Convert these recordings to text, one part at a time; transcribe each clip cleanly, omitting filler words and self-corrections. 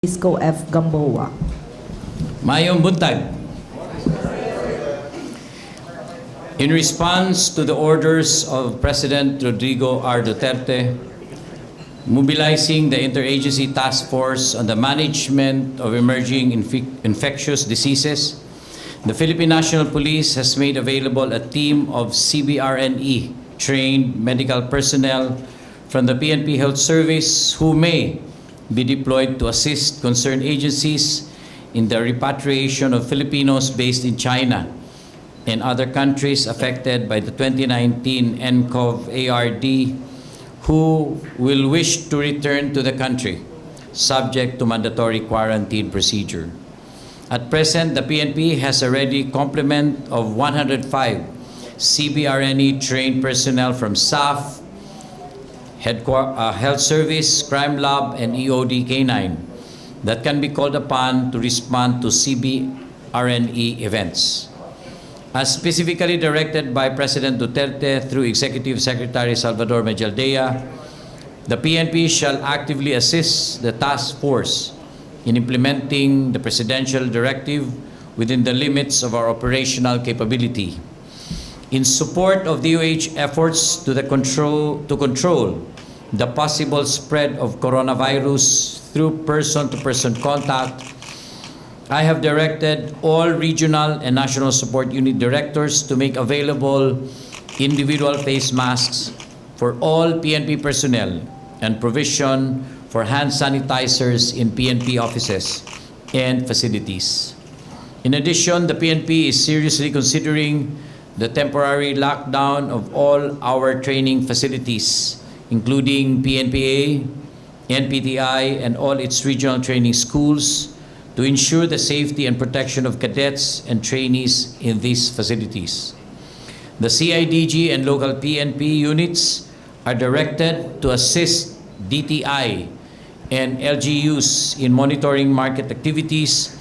Francisco F. GAMBOA. Mayong buntag. In response to the orders of President Rodrigo R Duterte, mobilizing the Interagency Task Force on the Management of Emerging Infectious Diseases, the Philippine National Police has made available a team of CBRNE-trained medical personnel from the PNP Health Service who may be deployed to assist concerned agencies in the repatriation of Filipinos based in China and other countries affected by the 2019 N-CoV ARD who will wish to return to the country subject to mandatory quarantine procedure. At present, the PNP has a ready complement of 105 CBRNE-trained personnel from SAF, Health Service, Crime Lab, and EOD-K9 that can be called upon to respond to CBRNE events. As specifically directed by President Duterte through Executive Secretary Salvador Medialdea, the PNP shall actively assist the task force in implementing the presidential directive within the limits of our operational capability. In support of DOH efforts to control the possible spread of coronavirus through person-to-person contact, I have directed all regional and national support unit directors to make available individual face masks for all PNP personnel and provision for hand sanitizers in PNP offices and facilities. In addition, the PNP is seriously considering the temporary lockdown of all our training facilities, including PNPA, NPTI, and all its regional training schools to ensure the safety and protection of cadets and trainees in these facilities. The CIDG and local PNP units are directed to assist DTI and LGUs in monitoring market activities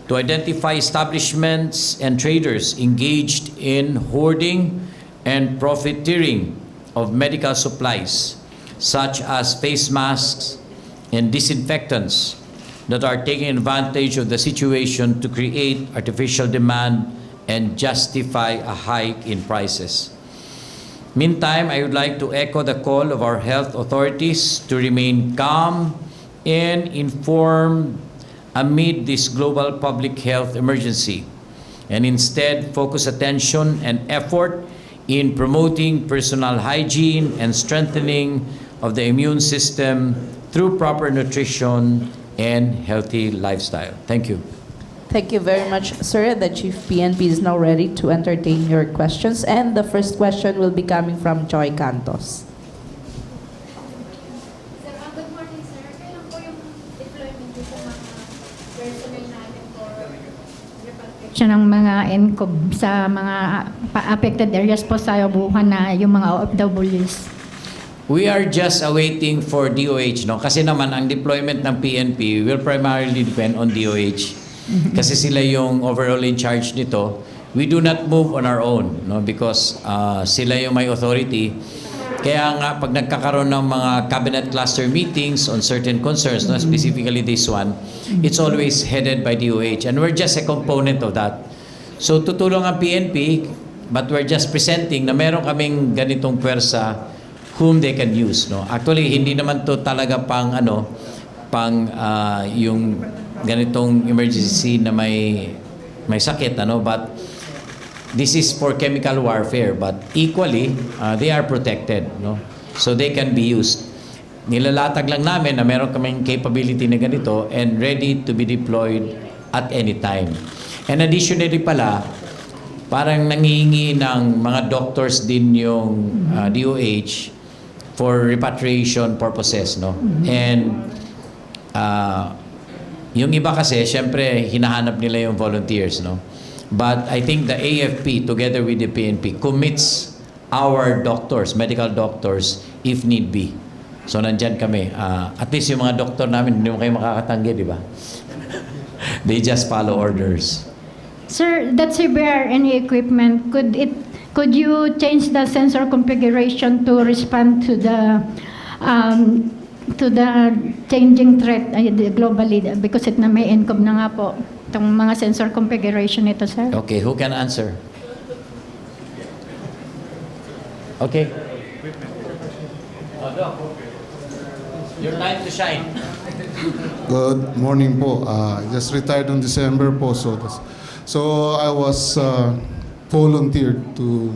to identify establishments and traders engaged in hoarding and profiteering of medical supplies such as face masks and disinfectants that are taking advantage of the situation to create artificial demand and justify a hike in prices. Meantime, I would like to echo the call of our health authorities to remain calm and informed amid this global public health emergency, and instead focus attention and effort in promoting personal hygiene and strengthening of the immune system through proper nutrition and healthy lifestyle. Thank you. Thank you very much, sir. The Chief PNP is now ready to entertain your questions, and the first question will be coming from Joy Cantos. Good morning, sir. Kailan po yung deployment dito sa mga personnel natin for repatriation ng mga N-CoV sa mga affected areas po sa buhan na yung mga OFWs? We are just awaiting for DOH, no? Kasi naman ang deployment ng PNP will primarily depend on DOH. Kasi sila yung overall in charge nito. We do not move on our own, no? Because sila yung may authority. Kaya nga pag nagkakaroon ng mga cabinet cluster meetings on certain concerns, no? Specifically this one, it's always headed by DOH, and we're just a component of that. So tutulong ang PNP, but we're just presenting na meron kaming ganitong pwersa whom they can use, no? Actually, hindi naman to talaga pang yung ganitong emergency na may sakit, ano, but this is for chemical warfare, but equally they are protected, no? So they can be used. Nilalatag lang namin na meron kaming capability na ganito and ready to be deployed at any time. And additionally pala, parang nangihingi ng mga doctors din yung DOH for repatriation purposes, no? And yung iba kasi, syempre, hinahanap nila yung volunteers, no? But I think the AFP, together with the PNP, commits our doctors, medical doctors, if need be. So, nandyan kami. At least yung mga doktor namin, hindi mo kayo makakatanggi, di ba? They just follow orders. Sir, that CBRNE equipment, could you change the sensor configuration to respond to the to the changing threat globally because it na may N-CoV na nga po itong mga sensor configuration nito, sir. Okay, who can answer? Okay. Your time to shine. Good morning po. Just retired on December po. So I was volunteered to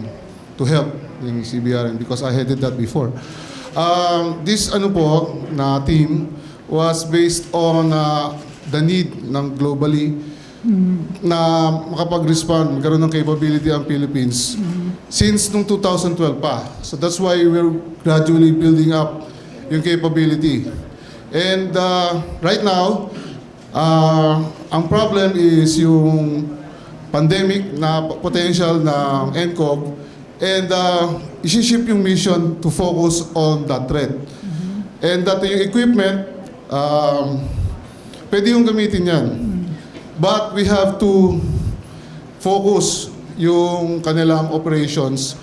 help in CBRN because I headed that before. This ano po na team was based on the need ng globally na makapag-respond, magkaroon ng capability ang Philippines since nung 2012 pa. So that's why we're gradually building up yung capability. And right now, ang problem is yung pandemic na potential ng N-CoV and isi-ship yung mission to focus on that threat. And that yung equipment, pwede yung gamitin yan. But we have to focus yung kanilang operations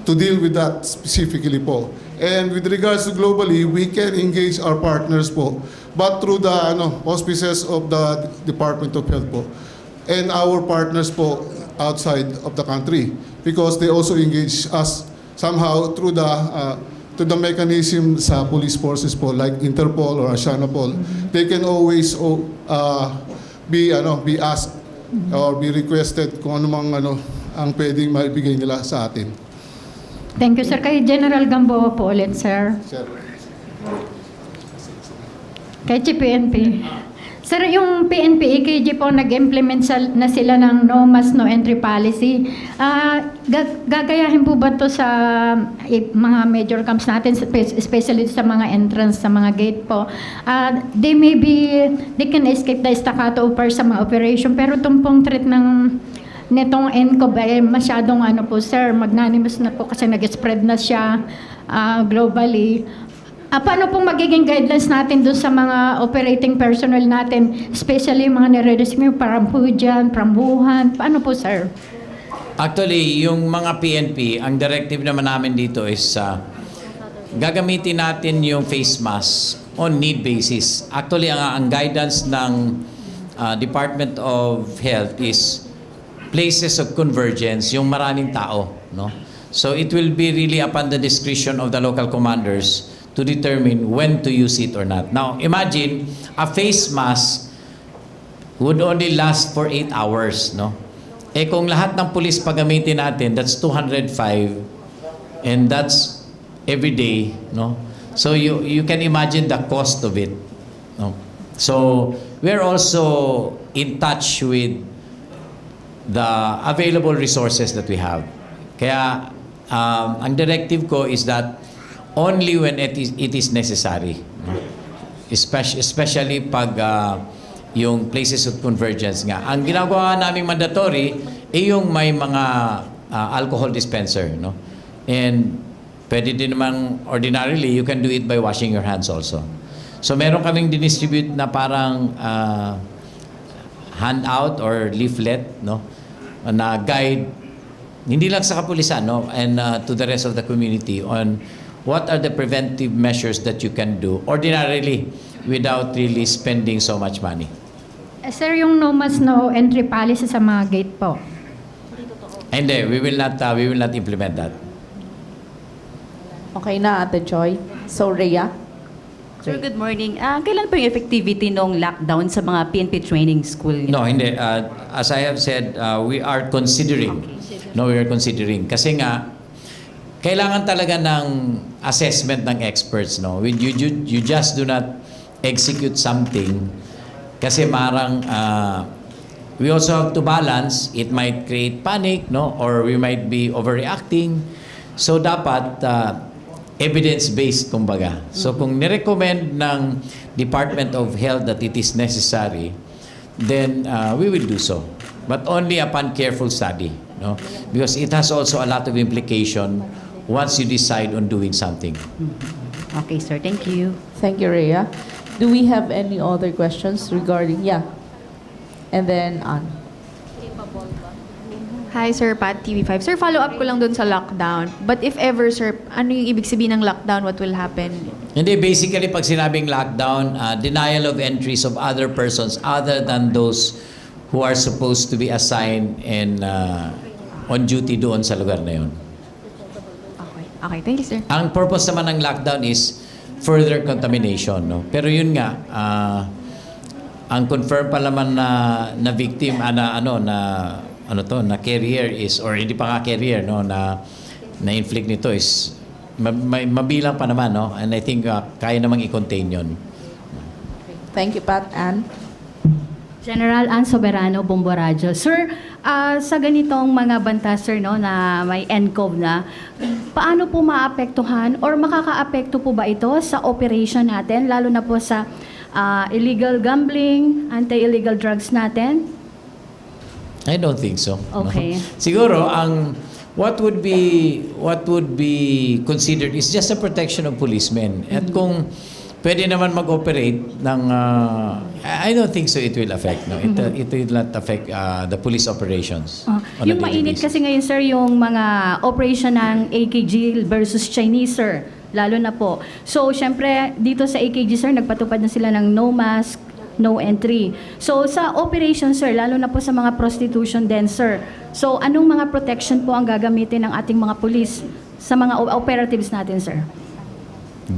to deal with that specifically po. And with regards to globally, we can engage our partners po, but through the auspices of the Department of Health po, and our partners po outside of the country, because they also engage us somehow through the mechanism sa police forces po, like Interpol or Asianapol. They can always be asked or be requested kung anumang ang pwedeng maibigay nila sa atin. Thank you, sir. Kay General GAMBOA po ulit, sir. Sir. Kay CPNP. Sir, yung PNP, EKG po, nag-implement na sila ng no mask, no entry policy. Gagayahin po ba to sa mga major camps natin, especially sa mga entrance, sa mga gate po? They can escape the staccato sa mga operation, pero itong pong threat nitong N-CoV masyadong po, sir, magnanimous na po kasi nag-spread na siya globally. Paano pong magiging guidelines natin doon sa mga operating personnel natin, especially mga nire-rescue, Parampujan, Prambuhan? Paano po, sir? Actually, yung mga PNP, ang directive naman namin dito is gagamitin natin yung face mask on need basis. Actually, ang guidance ng Department of Health is places of convergence, yung maraming tao, no? So it will be really upon the discretion of the local commanders to determine when to use it or not. Now, imagine a face mask would only last for 8 hours, no? Eh kung lahat ng police pagamitin natin, that's 205 and that's every day, no? So you can imagine the cost of it, no? So we're also in touch with the available resources that we have. Kaya ang directive ko is that only when it is necessary, no? Especially pag yung places of convergence nga. Ang ginagawa naming mandatory yung may mga alcohol dispenser, no? And pwede din naman ordinarily, you can do it by washing your hands also. So meron kaming dinistribute na parang handout or leaflet, no, na guide hindi lang sa kapulisan, no, and to the rest of the community on what are the preventive measures that you can do ordinarily without really spending so much money. Sir, yung no mask, no entry policy sa mga gate po. Hindi, we will not implement that. Okay na, Ate Joy. So, Rhea? Sir, good morning. Kailan po yung effectivity ng lockdown sa mga PNP training school? No, hindi. As I have said, we are considering. No, we are considering. Kasi nga, kailangan talaga ng assessment ng experts. No? You just do not execute something kasi marang we also have to balance. It might create panic, no, or we might be overreacting. So dapat evidence-based, kumbaga. So kung nirecommend ng Department of Health that it is necessary, then we will do so. But only upon careful study, no? Because it has also a lot of implication once you decide on doing something. Okay, sir. Thank you. Thank you, Rhea. Do we have any other questions regarding, and then Ann. Hi, Sir Pat, TV5. Sir, follow up ko lang dun sa lockdown. But if ever, sir, ano yung ibig sabihin ng lockdown? What will happen? Hindi, basically pag sinabing lockdown, denial of entries of other persons other than those who are supposed to be assigned and on duty doon sa lugar na yun. Okay, thank you, sir. Ang purpose naman ng lockdown is further contamination, no? Pero yun nga, ang confirm pa naman na victim, na carrier is, or hindi pa nga carrier, no, na inflict nito is mabilang pa naman, no? And I think kaya namang i-contain yun. Thank you, Pat. Ann? General Ann Soberano, Bomboradyo. Sir, sa ganitong mga banta, sir, no, na may N-CoV na, paano po maapektuhan or makakaapekto po ba ito sa operation natin, lalo na po sa illegal gambling, anti-illegal drugs natin? I don't think so. Okay. No? Siguro what would be considered is just a protection of policemen. At kung pwede naman mag-operate ng I don't think so it will affect, no. It will not affect the police operations. Yung mainit kasi ngayon, sir, yung mga operation ng AKG versus Chinese, sir, lalo na po. So, syempre, dito sa AKG, sir, nagpatupad na sila ng no mask, no entry. So, sa operation, sir, lalo na po sa mga prostitution din, sir. So, anong mga protection po ang gagamitin ng ating mga police sa mga operatives natin, sir?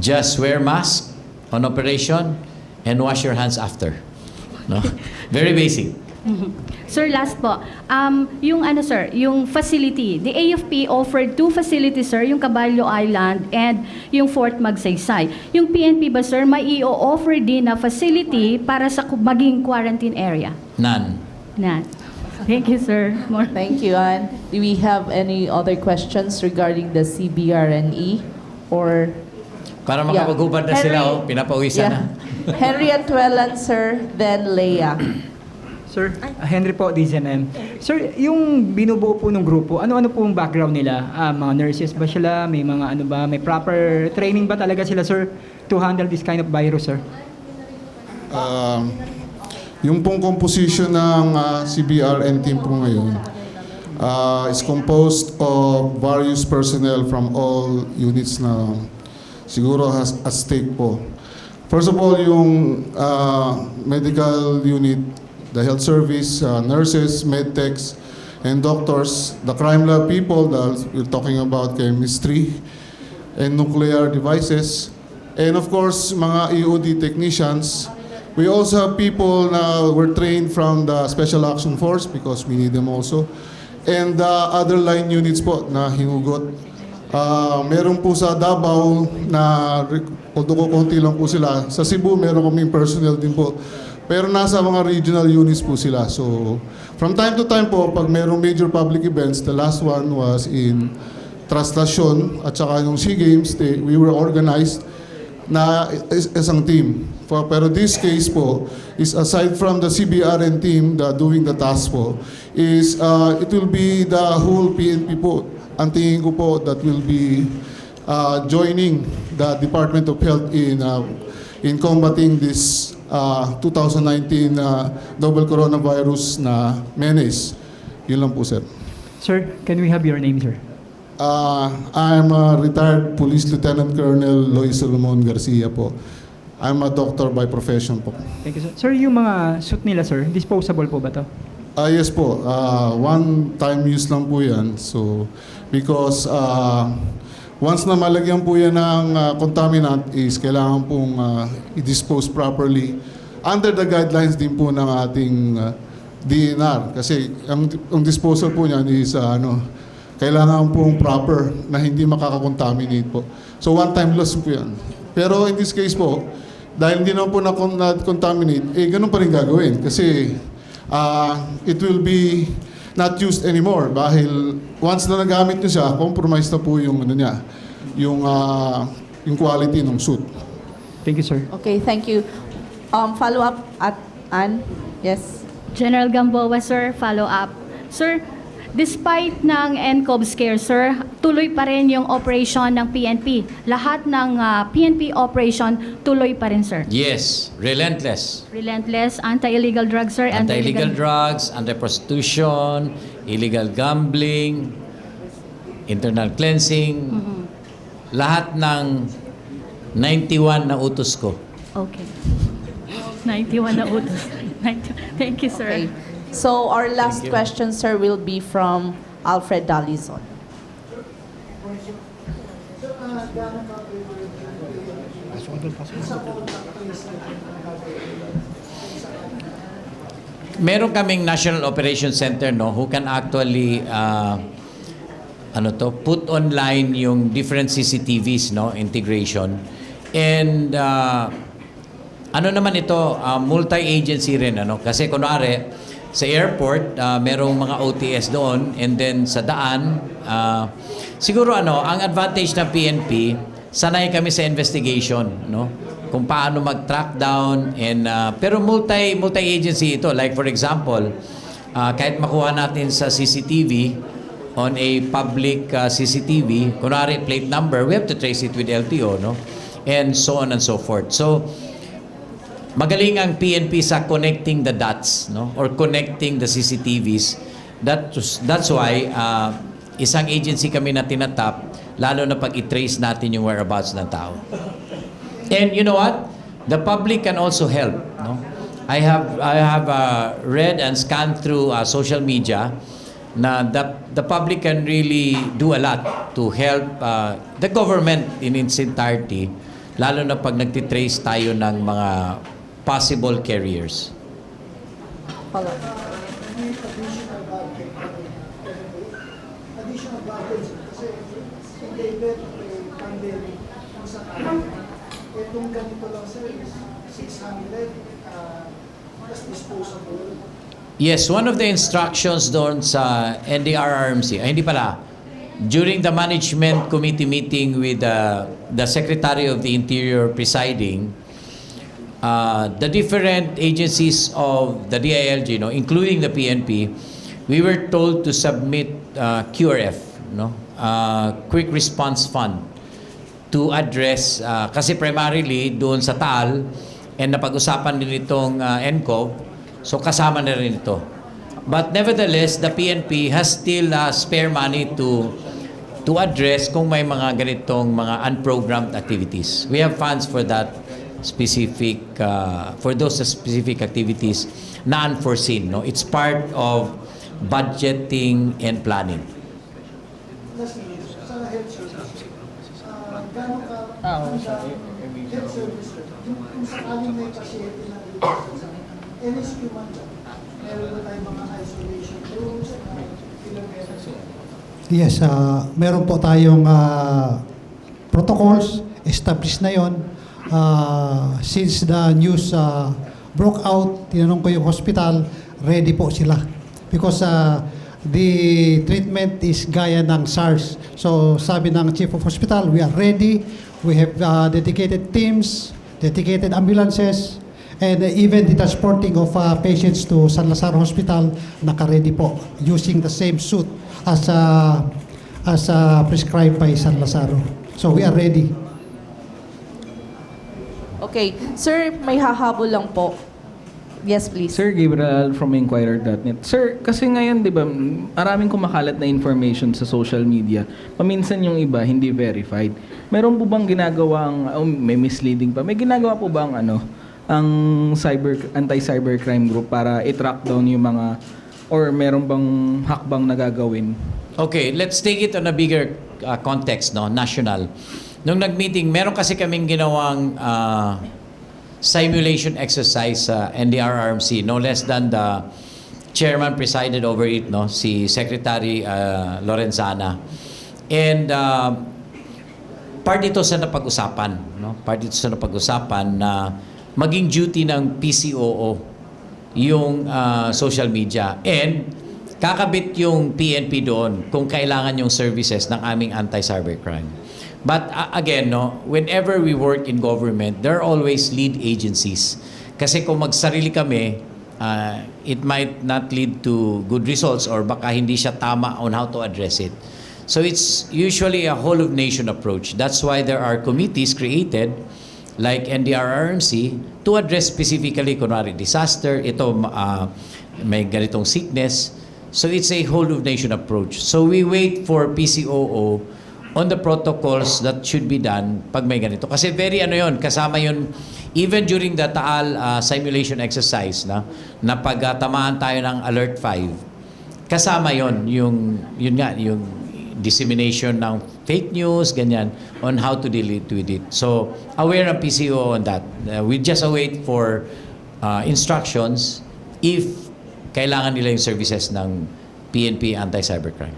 Just wear mask on operation and wash your hands after. No? Very basic. Sir, last po. Yung sir, yung facility. The AFP offered 2 facilities, sir, yung Caballo Island and yung Fort Magsaysay. Yung PNP ba, sir, may i-offer din na facility para sa maging quarantine area? None. None. Thank you, sir. More. Thank you, Ann. Do we have any other questions regarding the CBRNE or... Para makapag-hubad na sila, pinapawisan na. Henry Atuelan, sir, then Leia. Sir, Henry po, DZNM. Sir, yung binubuo po ng grupo, ano-ano po yung background nila? Mga nurses ba sila? May mga may proper training ba talaga sila, sir, to handle this kind of virus, sir? Yung pong composition ng CBRN team po ngayon is composed of various personnel from all units na siguro has at stake po. First of all, yung medical unit, the health service, nurses, medtechs, and doctors, the crime lab people, we're talking about chemistry and nuclear devices, and of course, mga EOD technicians. We also have people na were trained from the Special Action Force because we need them also, and the other line units po na hinugot. Meron po sa Davao na, although konti lang po sila, sa Cebu meron kaming personnel din po. Pero nasa mga regional units po sila. So, from time to time po, pag mayroong major public events, the last one was in Trastasyon at saka yung SEA Games, we were organized na isang team. Pero this case po, is aside from the CBRN team doing the task po, is it will be the whole PNP po. Ang tingin ko po that will be joining the Department of Health in combating this 2019 novel coronavirus na menace. Yun lang po, sir. Sir, can we have your name, sir? I'm a retired Police Lieutenant Colonel Loy Solomon Garcia po. I'm a doctor by profession po. Thank you, sir. Sir, yung mga suit nila, sir, disposable po ba to? Yes po. One-time use lang po yan. So, because once na malagyan po yan ng contaminant is kailangan pong i-dispose properly under the guidelines din po ng ating DNR. Kasi ang disposal po niyan is kailangan pong proper na hindi makakakontaminate po. So one-time loss po yan. Pero in this case po, dahil hindi naman po na-contaminate, ganun pa rin gagawin. Kasi it will be not used anymore dahil once na nagamit niyo siya, compromise na po yung yung quality ng suit. Thank you, sir. Okay, thank you. Follow up at Ann? Yes. General GAMBOA, sir, follow up. Sir, despite ng N-CoV scare, sir, tuloy pa rin yung operation ng PNP. Lahat ng PNP operation, tuloy pa rin, sir. Yes, relentless. Relentless, anti-illegal drugs, sir. Anti-illegal drugs, anti-prostitution, illegal gambling, internal cleansing, lahat ng 91 na utos ko. Okay. 91 na utos. Thank you, sir. Okay. So our last question, sir, will be from Alfred Dalizon. Meron kaming National Operations Center, no, who can actually put online yung different CCTVs, no, integration. And naman ito, multi-agency rin, ano, kasi kunwari sa airport, merong mga OTS doon, and then sa daan, siguro ang advantage ng PNP, sanay kami sa investigation, no, kung paano mag-track down, and pero multi-agency ito. Like for example, kahit makuha natin sa CCTV, on a public CCTV, kunwari plate number, we have to trace it with LTO, no? And so on and so forth. So, magaling ang PNP sa connecting the dots, no? Or connecting the CCTVs. That's why isang agency kami na tinatap, lalo na pag i-trace natin yung whereabouts ng tao. And you know what? The public can also help, no? I have read and scanned through social media na the public can really do a lot to help the government in its entirety, lalo na pag nagtitrace tayo ng mga possible carriers. Follow. Additional baggage kasi in the event pandemic kung sakali itong ganito lang sir is 600 plus disposable. Yes, one of the instructions doon sa NDRRMC, hindi pala, during the management committee meeting with the Secretary of the Interior presiding, the different agencies of the DILG, no, including the PNP, we were told to submit QRF, no, Quick Response Fund, to address, kasi primarily doon sa TAL, and napag-usapan din itong N-CoV, so kasama na rin ito. But nevertheless, the PNP has still spare money to address kung may mga ganitong mga unprogrammed activities. We have funds for that specific, for those specific activities na unforeseen. No? It's part of budgeting and planning. Lastly, sa health service, gano'n ka health service, kung sakaling may pasyente na dito, NSQ man dyan, meron na tayong mga isolation rooms, ilang meron. Yes, meron po tayong protocols, established na yon. Since the news broke out, tinanong ko yung hospital, ready po sila. Because the treatment is gaya ng SARS. So sabi ng Chief of Hospital, we are ready. We have dedicated teams, dedicated ambulances, and even the transporting of patients to San Lazaro Hospital, naka-ready po, using the same suit as prescribed by San Lazaro. So we are ready. Okay. Sir, may hahabol lang po. Yes, please. Sir Gabriel from Inquirer.net. Sir, kasi ngayon, di ba, maraming kumakalat na information sa social media. Paminsan yung iba, hindi verified. Meron po bang ginagawang, may misleading pa, may ginagawa po bang ang anti-cybercrime group para i-track down yung mga, or meron bang hakbang na gagawin? Okay, let's take it on a bigger context, no, national. Nung nag-meeting, meron kasi kaming ginawang simulation exercise sa NDRRMC, no less than the chairman presided over it, no, si Secretary Lorenzana. And part ito sa napag-usapan, no? Part ito sa napag-usapan na maging duty ng PCOO yung social media, and kakabit yung PNP doon kung kailangan yung services ng aming anti-cybercrime. But again, no, whenever we work in government, there are always lead agencies. Kasi kung magsarili kami, it might not lead to good results, or baka hindi siya tama on how to address it. So it's usually a whole of nation approach. That's why there are committees created like NDRRMC to address specifically, kunwari disaster, ito may ganitong sickness. So it's a whole of nation approach. So we wait for PCOO on the protocols that should be done pag may ganito. Kasi very ano yun, kasama yun, even during the Taal simulation exercise, na pag tamaan tayo ng Alert 5, kasama yun yung dissemination ng fake news, ganyan, on how to deal with it. So, aware ang PCO on that. We just await for instructions if kailangan nila yung services ng PNP Anti-Cybercrime.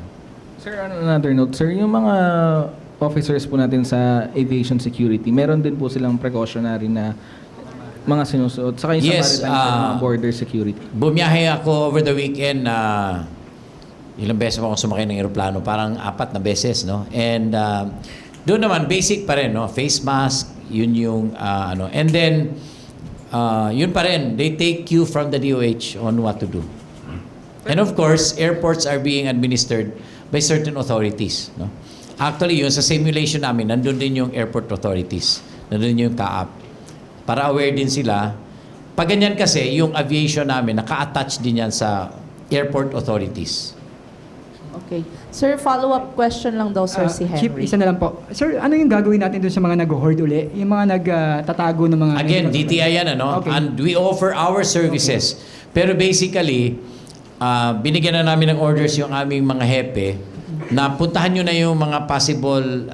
Sir, on another note, sir, yung mga officers po natin sa aviation security, meron din po silang precautionary na mga sinusuot. Saka yung Yes, sa maritime border security. Bumiyahe ako over the weekend ilang beses ako sumakay ng eroplano, parang 4 na beses, no? And doon naman basic pa rin, no? Face mask, yun yung and then yun pa rin, they take you from the DOH on what to do. And of course, airports are being administered by certain authorities, no? Actually, yun sa simulation namin, nandun din yung airport authorities, nandun yung CAAP, para aware din sila. Pag ganyan kasi, yung aviation namin, naka-attach din yan sa airport authorities. Okay. Sir, follow-up question lang daw, sir, si Chief, Henry. isa na lang po. Sir, ano yung gagawin natin doon sa mga nag-hoard uli? Yung mga nagtatago ng mga... Again, DTI yan, ano? Okay. And we offer our services. Pero basically, binigyan na namin ng orders yung aming mga hepe na puntahan nyo na yung mga possible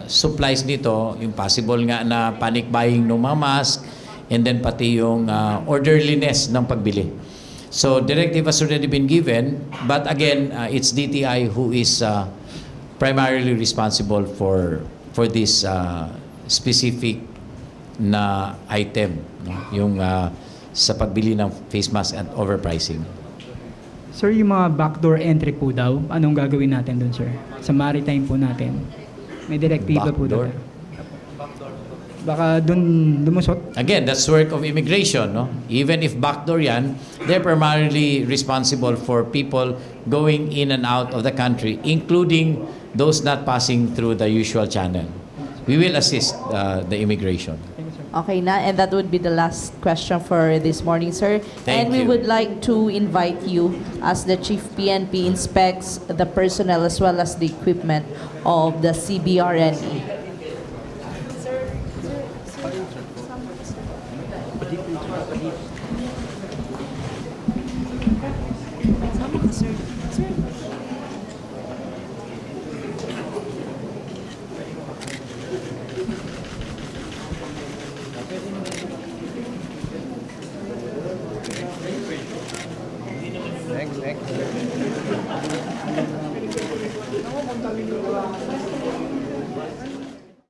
supplies nito, yung possible nga na panic buying ng mga mask, and then pati yung orderliness ng pagbili. So, directive has already been given, but again, it's DTI who is primarily responsible for this specific na item, no? Yung sa pagbili ng face mask at overpricing. Sir, yung mga backdoor entry po daw, anong gagawin natin doon, sir? Sa maritime po natin. May direktiba po daw. Baka doon lumusot. Again, that's work of immigration, no? Even if backdoor yan, they're primarily responsible for people going in and out of the country, including those not passing through the usual channel. We will assist the immigration. Okay na, and that would be the last question for this morning, sir. Thank and we you. would like to invite you as the Chief PNP inspects the personnel as well as the equipment of the CBRNE. Next.